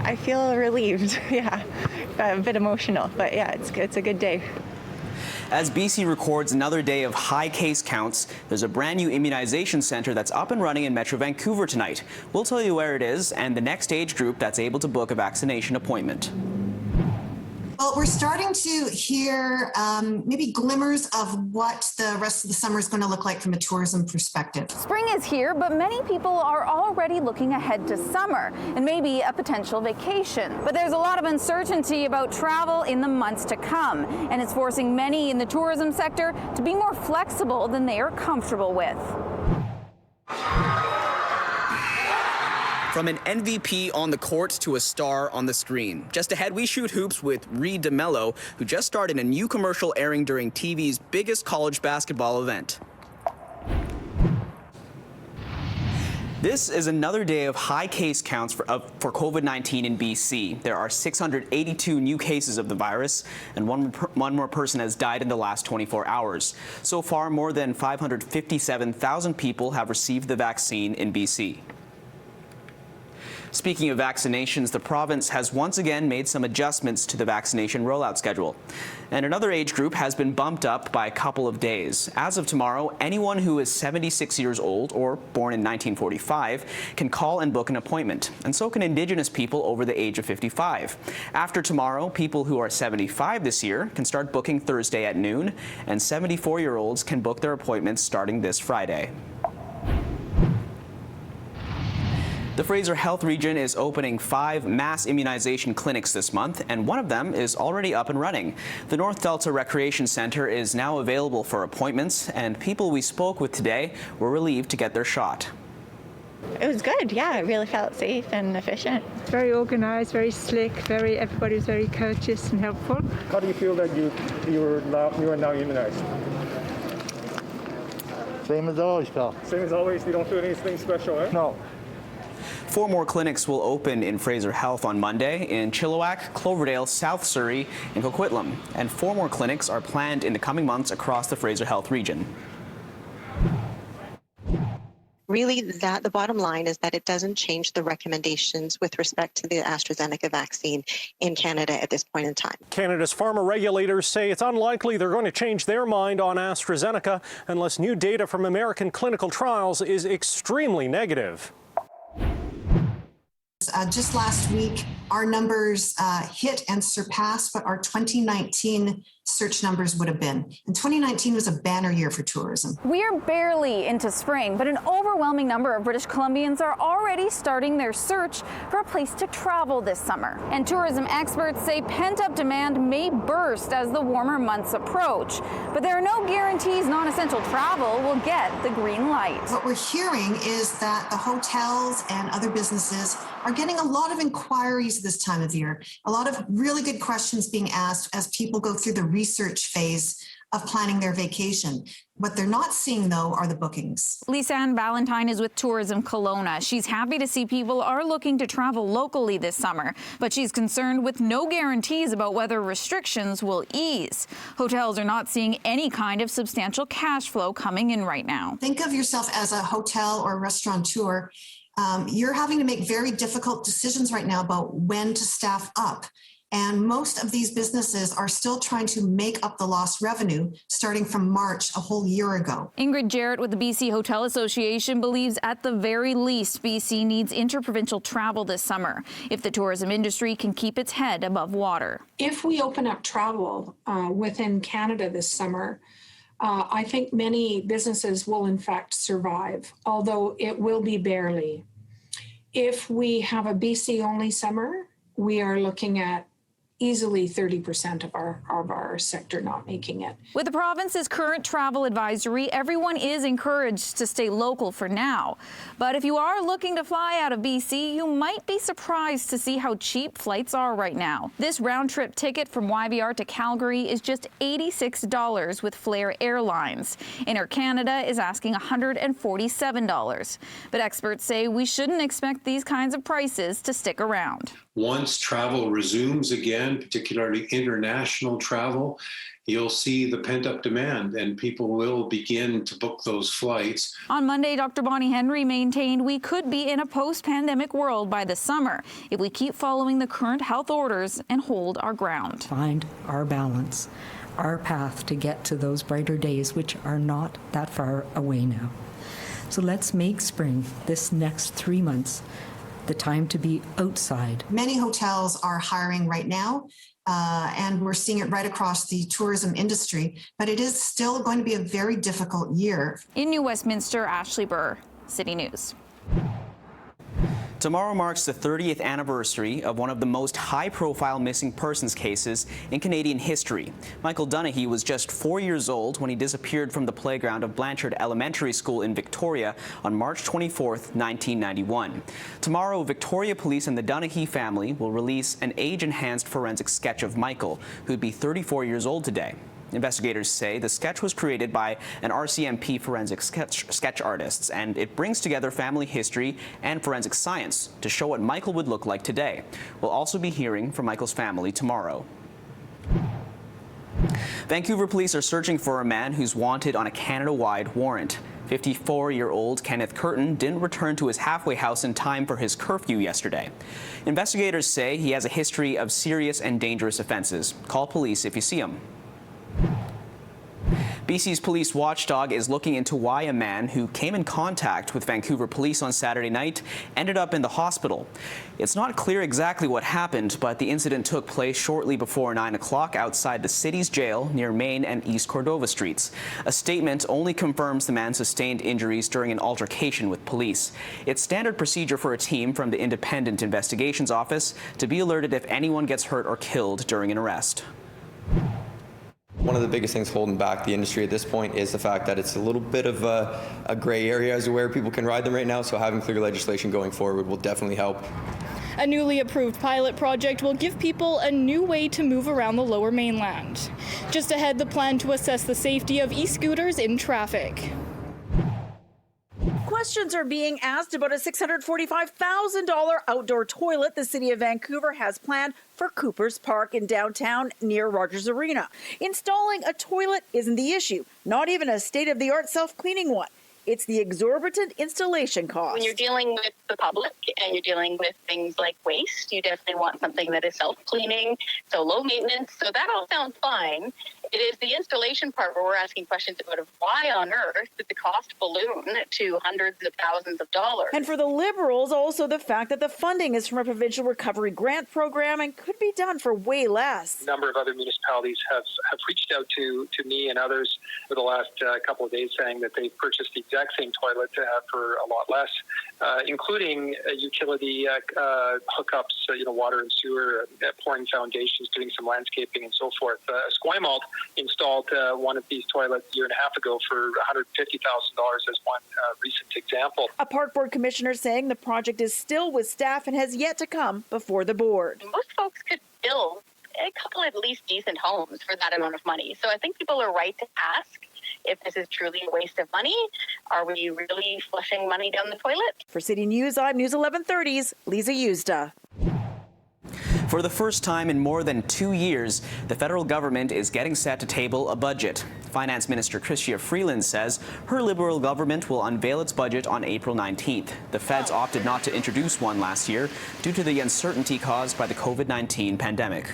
I feel relieved, yeah. A bit emotional, but yeah, it's a good day. As BC records another day of high case counts, there's a brand new immunization center that's up and running in Metro Vancouver tonight. We'll tell you where it is and the next age group that's able to book a vaccination appointment. Well, we're starting to hear maybe glimmers of what the rest of the summer is going to look like from a tourism perspective. Spring is here, but many people are already looking ahead to summer and maybe a potential vacation. But there's a lot of uncertainty about travel in the months to come, and it's forcing many in the tourism sector to be more flexible than they are comfortable with. From an MVP on the court to a star on the screen. Just ahead, we shoot hoops with Reed DeMello, who just started a new commercial airing during TV's biggest college basketball event. This is another day of high case counts for COVID-19 in BC. There are 682 new cases of the virus, and one more person has died in the last 24 hours. So far, more than 557,000 people have received the vaccine in BC. Speaking of vaccinations, the province has once again made some adjustments to the vaccination rollout schedule. And another age group has been bumped up by a couple of days. As of tomorrow, anyone who is 76 years old or born in 1945 can call and book an appointment. And so can Indigenous people over the age of 55. After tomorrow, people who are 75 this year can start booking Thursday at noon, and 74-year-olds can book their appointments starting this Friday. The Fraser Health Region is opening 5 mass immunization clinics this month, and one of them is already up and running. The North Delta Recreation Center is now available for appointments, and people we spoke with today were relieved to get their shot. It was good, yeah. I really felt safe and efficient. It's very organized, very slick, everybody was very courteous and helpful. How do you feel that you are now immunized? Same as always, pal. Same as always? You don't feel anything special, eh? No. 4 more clinics will open in Fraser Health on Monday in Chilliwack, Cloverdale, South Surrey, and Coquitlam. And 4 more clinics are planned in the coming months across the Fraser Health region. Really, the bottom line is that it doesn't change the recommendations with respect to the AstraZeneca vaccine in Canada at this point in time. Canada's pharma regulators say it's unlikely they're going to change their mind on AstraZeneca unless new data from American clinical trials is extremely negative. Just last week, our numbers hit and surpassed what our 2019 search numbers would have been. And 2019 was a banner year for tourism. We are barely into spring, but an overwhelming number of British Columbians are already starting their search for a place to travel this summer. And tourism experts say pent-up demand may burst as the warmer months approach. But there are no guarantees non-essential travel will get the green light. What we're hearing is that the hotels and other businesses are getting a lot of inquiries this time of year, a lot of really good questions being asked as people go through the research phase of planning their vacation. What they're not seeing, though, are the bookings. Lisa Ann Valentine is with Tourism Kelowna. She's happy to see people are looking to travel locally this summer, but she's concerned with no guarantees about whether restrictions will ease. Hotels are not seeing any kind of substantial cash flow coming in right now. Think of yourself as a hotel or restaurateur. You're having to make very difficult decisions right now about when to staff up. And most of these businesses are still trying to make up the lost revenue starting from March a whole year ago. Ingrid Jarrett with the BC Hotel Association believes at the very least BC needs interprovincial travel this summer if the tourism industry can keep its head above water. If we open up travel within Canada this summer, I think many businesses will in fact survive, although it will be barely. If we have a BC only summer, we are looking at easily 30% of our sector not making it. With the province's current travel advisory, everyone is encouraged to stay local for now. But if you are looking to fly out of BC, you might be surprised to see how cheap flights are right now. This round-trip ticket from YVR to Calgary is just $86 with Flair Airlines. Air Canada is asking $147. But experts say we shouldn't expect these kinds of prices to stick around. Once travel resumes again demand, particularly international travel, you'll see the pent-up demand and people will begin to book those flights. On Monday, Dr. Bonnie Henry maintained we could be in a post-pandemic world by the summer if we keep following the current health orders and hold our ground. Find our balance, our path to get to those brighter days, which are not that far away now. So let's make spring, this next 3 months, the time to be outside. Many hotels are hiring right now. And we're seeing it right across the tourism industry, but it is still going to be a very difficult year. In New Westminster, Ashley Burr, City News. Tomorrow marks the 30th anniversary of one of the most high-profile missing persons cases in Canadian history. Michael Dunahee was just 4 years old when he disappeared from the playground of Blanchard Elementary School in Victoria on March 24, 1991. Tomorrow, Victoria Police and the Dunahee family will release an age-enhanced forensic sketch of Michael, who'd be 34 years old today. Investigators say the sketch was created by an RCMP forensic sketch artists, and it brings together family history and forensic science to show what Michael would look like today. We'll also be hearing from Michael's family tomorrow. Vancouver police are searching for a man who's wanted on a Canada-wide warrant. 54-year-old Kenneth Curtin didn't return to his halfway house in time for his curfew yesterday. Investigators say he has a history of serious and dangerous offenses. Call police if you see him. BC's police watchdog is looking into why a man who came in contact with Vancouver police on Saturday night ended up in the hospital. It's not clear exactly what happened, but the incident took place shortly before 9 o'clock outside the city's jail near Main and East Cordova Streets. A statement only confirms the man sustained injuries during an altercation with police. It's standard procedure for a team from the Independent Investigations Office to be alerted if anyone gets hurt or killed during an arrest. One of the biggest things holding back the industry at this point is the fact that it's a little bit of a gray area as to where people can ride them right now, so having clear legislation going forward will definitely help. A newly approved pilot project will give people a new way to move around the Lower Mainland. Just ahead, the plan to assess the safety of e-scooters in traffic. Questions are being asked about a $645,000 outdoor toilet the City of Vancouver has planned for Cooper's Park in downtown near Rogers Arena. Installing a toilet isn't the issue, not even a state-of-the-art self-cleaning one. It's the exorbitant installation cost. When you're dealing with the public and you're dealing with things like waste, you definitely want something that is self-cleaning, so low maintenance. So that all sounds fine. It is the installation part where we're asking questions about why on earth did the cost balloon to hundreds of thousands of dollars. And for the Liberals, also the fact that the funding is from a provincial recovery grant program and could be done for way less. A number of other municipalities have reached out to me and others for the last couple of days saying that they purchased the exact same toilet for a lot less, including utility hookups, water and sewer, pouring foundations, doing some landscaping and so forth. Esquimalt installed one of these toilets a year and a half ago for $150,000 as one recent example. A park board commissioner saying the project is still with staff and has yet to come before the board. Most folks could build a couple at least decent homes for that amount of money. So I think people are right to ask if this is truly a waste of money. Are we really flushing money down the toilet? For City News, I'm News 1130's Lisa Yuzda. For the first time in more than 2 years, the federal government is getting set to table a budget. Finance Minister Chrystia Freeland says her Liberal government will unveil its budget on April 19th. The feds opted not to introduce one last year due to the uncertainty caused by the COVID-19 pandemic.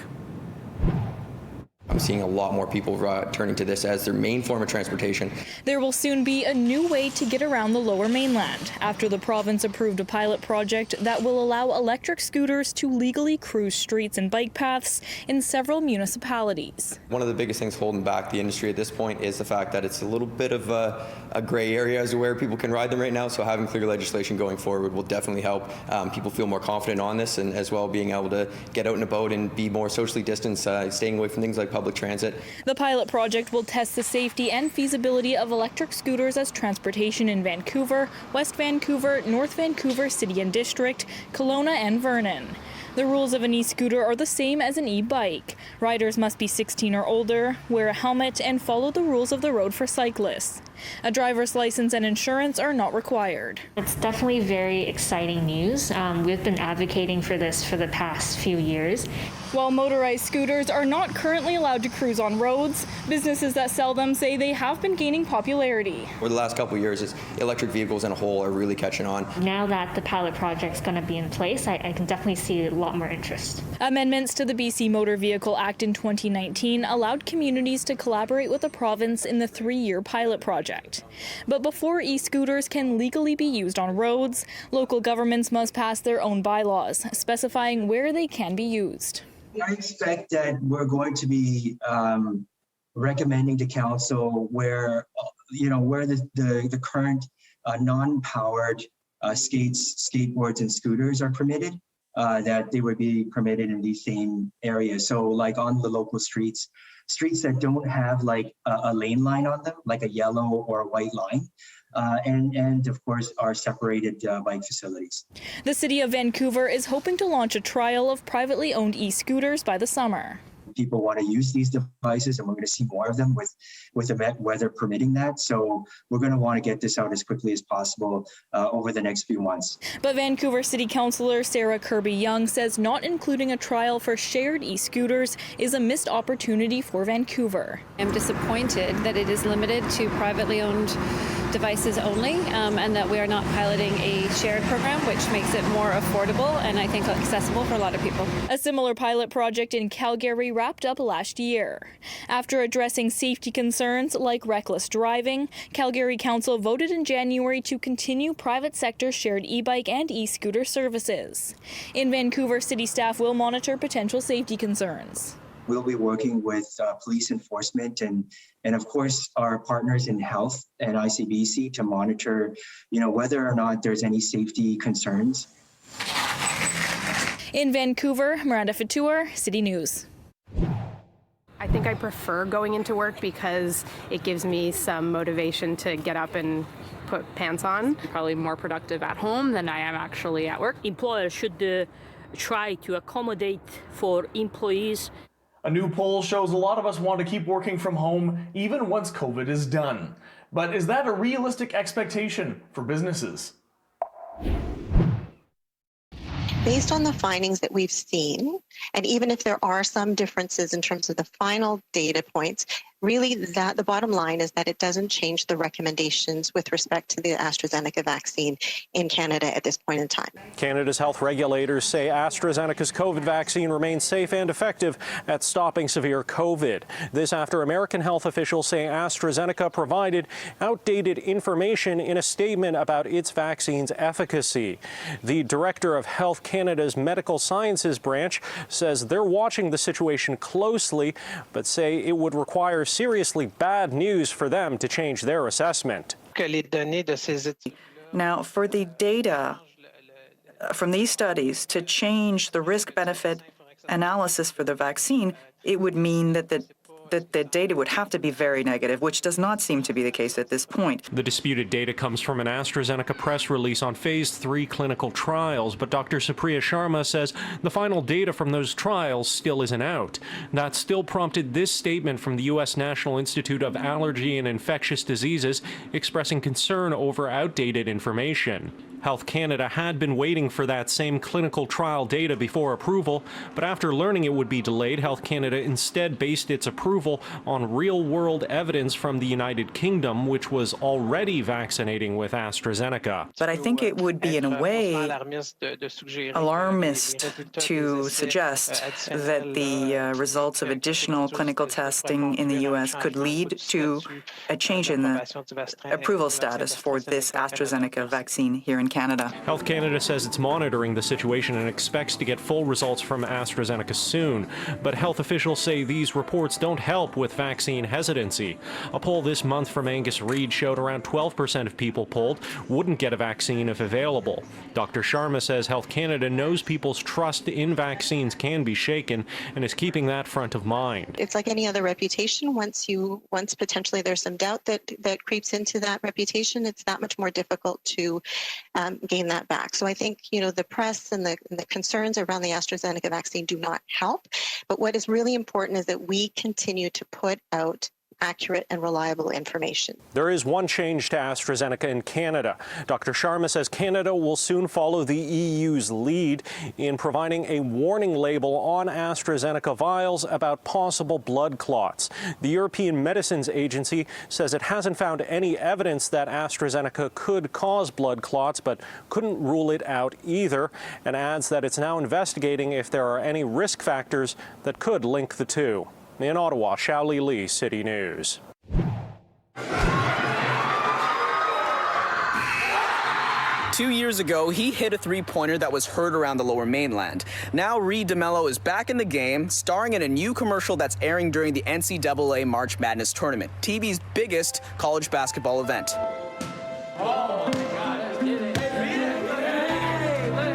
I'm seeing a lot more people turning to this as their main form of transportation. There will soon be a new way to get around the Lower Mainland after the province approved a pilot project that will allow electric scooters to legally cruise streets and bike paths in several municipalities. One of the biggest things holding back the industry at this point is the fact that it's a little bit of a gray area as to where people can ride them right now, so having clear legislation going forward will definitely help people feel more confident on this, and as well being able to get out and about and be more socially distanced, staying away from things like public transit. The pilot project will test the safety and feasibility of electric scooters as transportation in Vancouver, West Vancouver, North Vancouver City and District, Kelowna and Vernon. The rules of an e-scooter are the same as an e-bike. Riders must be 16 or older, wear a helmet, and follow the rules of the road for cyclists. A driver's license and insurance are not required. It's definitely very exciting news. We've been advocating for this for the past few years. While motorized scooters are not currently allowed to cruise on roads, businesses that sell them say they have been gaining popularity. Over the last couple of years, electric vehicles in a whole are really catching on. Now that the pilot project's going to be in place, I can definitely see a lot more interest. Amendments to the BC Motor Vehicle Act in 2019 allowed communities to collaborate with the province in the 3-year pilot project. But before e-scooters can legally be used on roads, local governments must pass their own bylaws, specifying where they can be used. I expect that we're going to be recommending to council where the current non-powered skateboards and scooters are permitted, that they would be permitted in these same areas. So like on the local streets that don't have like a lane line on them, like a yellow or a white line. And of course, our separated bike facilities. The City of Vancouver is hoping to launch a trial of privately owned e-scooters by the summer. People want to use these devices, and we're going to see more of them with the weather permitting that. So we're going to want to get this out as quickly as possible over the next few months. But Vancouver City Councillor Sarah Kirby-Young says not including a trial for shared e-scooters is a missed opportunity for Vancouver. I'm disappointed that it is limited to privately owned devices only, and that we are not piloting a shared program, which makes it more affordable and I think accessible for a lot of people. A similar pilot project in Calgary wrapped up last year. After addressing safety concerns like reckless driving, Calgary Council voted in January to continue private sector shared e-bike and e-scooter services. In Vancouver, city staff will monitor potential safety concerns. We'll be working with police enforcement and of course our partners in health and ICBC to monitor, whether or not there's any safety concerns. In Vancouver, Miranda Fatour, City News. I think I prefer going into work because it gives me some motivation to get up and put pants on. Probably more productive at home than I am actually at work. Employers should try to accommodate for employees. A new poll shows a lot of us want to keep working from home even once COVID is done. But is that a realistic expectation for businesses? Based on the findings that we've seen, and even if there are some differences in terms of the final data points, really the bottom line is that it doesn't change the recommendations with respect to the AstraZeneca vaccine in Canada at this point in time. Canada's health regulators say AstraZeneca's COVID vaccine remains safe and effective at stopping severe COVID. This after American health officials say AstraZeneca provided outdated information in a statement about its vaccine's efficacy. The director of Health Canada's Medical Sciences branch says they're watching the situation closely, but say it would require seriously bad news for them to change their assessment. Now, for the data from these studies to change the risk-benefit analysis for the vaccine, it would mean that the data would have to be very negative, which does not seem to be the case at this point. The disputed data comes from an AstraZeneca press release on phase 3 clinical trials, but Dr. Supriya Sharma says the final data from those trials still isn't out. That still prompted this statement from the U.S. National Institute of Allergy and Infectious Diseases expressing concern over outdated information. Health Canada had been waiting for that same clinical trial data before approval, but after learning it would be delayed, Health Canada instead based its approval on real-world evidence from the United Kingdom, which was already vaccinating with AstraZeneca. But I think it would be, in a way, alarmist to suggest that the results of additional clinical testing in the U.S. could lead to a change in the approval status for this AstraZeneca vaccine here in Canada. Health Canada says it's monitoring the situation and expects to get full results from AstraZeneca soon. But health officials say these reports don't help with vaccine hesitancy. A poll this month from Angus Reid showed around 12% of people polled wouldn't get a vaccine if available. Dr. Sharma says Health Canada knows people's trust in vaccines can be shaken and is keeping that front of mind. It's like any other reputation. Once potentially there's some doubt that creeps into that reputation, it's that much more difficult to gain that back. So I think, the press and the concerns around the AstraZeneca vaccine do not help. But what is really important is that we continue to put out accurate and reliable information. There is one change to AstraZeneca in Canada. Dr. Sharma says Canada will soon follow the EU's lead in providing a warning label on AstraZeneca vials about possible blood clots. The European Medicines Agency says it hasn't found any evidence that AstraZeneca could cause blood clots, but couldn't rule it out either, and adds that it's now investigating if there are any risk factors that could link the two. In Ottawa, Xiaoli Li, City News. 2 years ago, he hit a three-pointer that was heard around the Lower Mainland. Now, Reed DeMello is back in the game, starring in a new commercial that's airing during the NCAA March Madness tournament, TV's biggest college basketball event.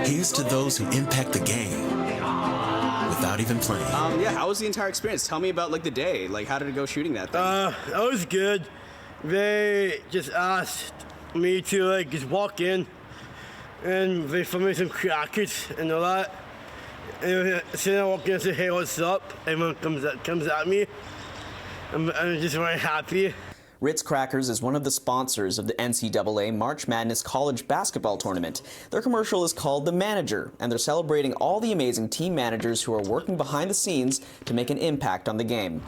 Here's to those who impact the game without even playing. Yeah, how was the entire experience? Tell me about the day. How did it go shooting that thing? That was good. They just asked me to just walk in, and they filmed me some crackers and all that. And so I walk in and say, "Hey, what's up?" Everyone comes at me. I'm just very happy. Ritz Crackers is one of the sponsors of the NCAA March Madness College Basketball Tournament. Their commercial is called The Manager, and they're celebrating all the amazing team managers who are working behind the scenes to make an impact on the game.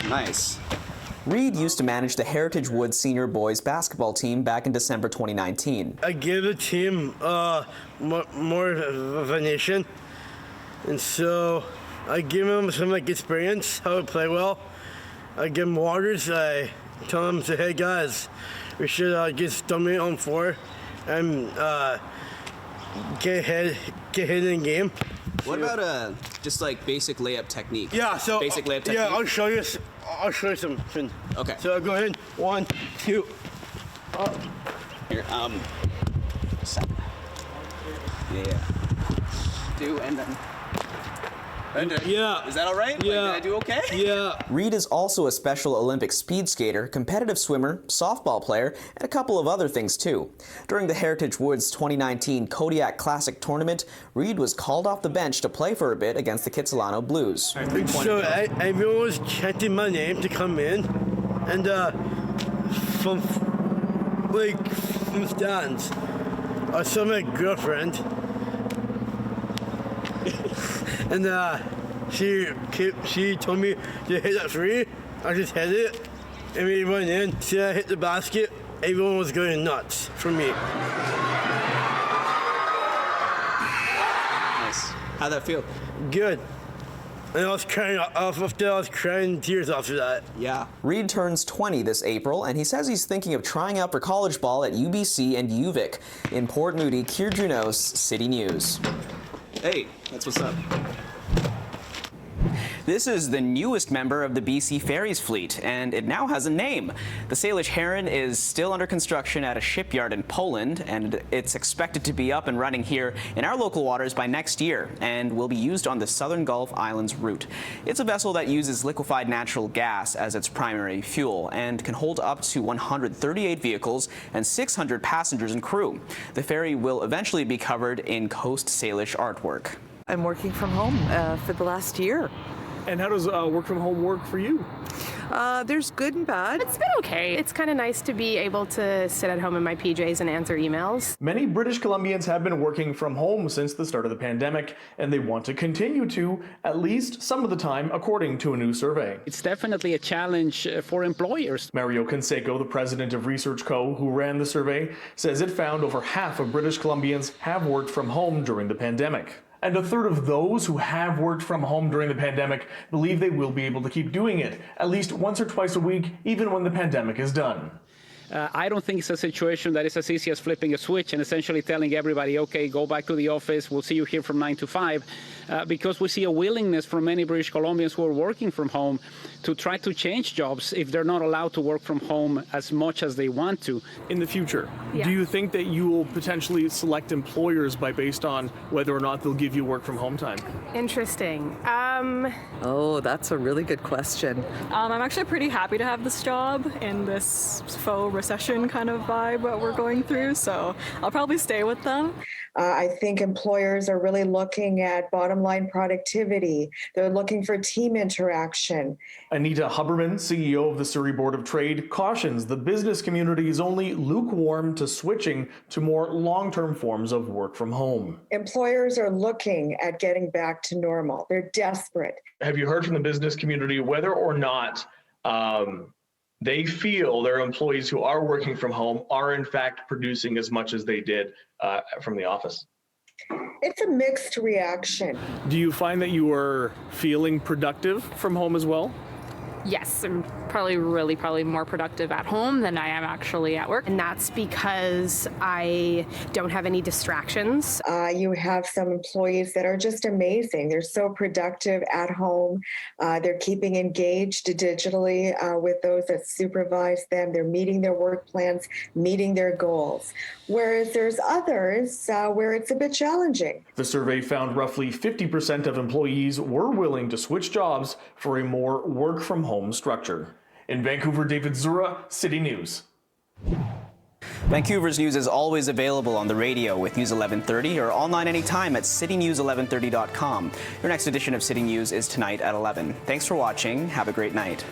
Nice. Reed used to manage the Heritage Woods senior boys basketball team back in December 2019. I give the team more of a nation, and so I give them some experience, how to play well. I give them waters. I tell them, say, "Hey guys, we should just dominate on floor and get ahead in the game." What about just basic layup technique? Yeah, so basic layup technique. Yeah, I'll show you something. Okay. So go ahead. 1, 2. Here, yeah. Do and then. Yeah. Is that all right? Yeah. Did I do okay? Yeah. Reed is also a Special Olympic speed skater, competitive swimmer, softball player, and a couple of other things too. During the Heritage Woods 2019 Kodiak Classic tournament, Reed was called off the bench to play for a bit against the Kitsilano Blues. So everyone was chanting my name to come in, and from stands, I saw my girlfriend. And she told me to hit that free. I just hit it, and we went in. See, I hit the basket. Everyone was going nuts for me. Nice. How'd that feel? Good. And I was crying tears after that. Yeah. Reed turns 20 this April, and he says he's thinking of trying out for college ball at UBC and UVic. In Port Moody, Kier Junos, City News. Hey, that's what's up. This is the newest member of the BC Ferries fleet, and it now has a name. The Salish Heron is still under construction at a shipyard in Poland, and it's expected to be up and running here in our local waters by next year, and will be used on the Southern Gulf Islands route. It's a vessel that uses liquefied natural gas as its primary fuel, and can hold up to 138 vehicles and 600 passengers and crew. The ferry will eventually be covered in Coast Salish artwork. I'm working from home for the last year. And how does work from home work for you? There's good and bad. It's been okay. It's kind of nice to be able to sit at home in my PJs and answer emails. Many British Columbians have been working from home since the start of the pandemic, and they want to continue to, at least some of the time, according to a new survey. It's definitely a challenge for employers. Mario Canseco, the president of Research Co., who ran the survey, says it found over half of British Columbians have worked from home during the pandemic. And a third of those who have worked from home during the pandemic believe they will be able to keep doing it, at least once or twice a week, even when the pandemic is done. I don't think it's a situation that is as easy as flipping a switch and essentially telling everybody, okay, go back to the office, we'll see you here from 9 to 5, because we see a willingness from many British Columbians who are working from home to try to change jobs if they're not allowed to work from home as much as they want to. In the future, do you think that you will potentially select employers based on whether or not they'll give you work from home time? Interesting. Oh, that's a really good question. I'm actually pretty happy to have this job in this faux recession kind of vibe that we're going through, so I'll probably stay with them. I think employers are really looking at bottom line productivity. They're looking for team interaction. Anita Huberman, CEO of the Surrey Board of Trade, cautions the business community is only lukewarm to switching to more long-term forms of work from home. Employers are looking at getting back to normal. They're desperate. Have you heard from the business community whether or not they feel their employees who are working from home are in fact producing as much as they did from the office? It's a mixed reaction. Do you find that you are feeling productive from home as well? Yes, I'm probably more productive at home than I am actually at work. And that's because I don't have any distractions. You have some employees that are just amazing. They're so productive at home. They're keeping engaged digitally with those that supervise them. They're meeting their work plans, meeting their goals. Whereas there's others where it's a bit challenging. The survey found roughly 50% of employees were willing to switch jobs for a more work from home structure. In Vancouver, David Zura, City News. Vancouver's news is always available on the radio with News 1130 or online anytime at citynews1130.com. Your next edition of City News is tonight at 11. Thanks for watching. Have a great night.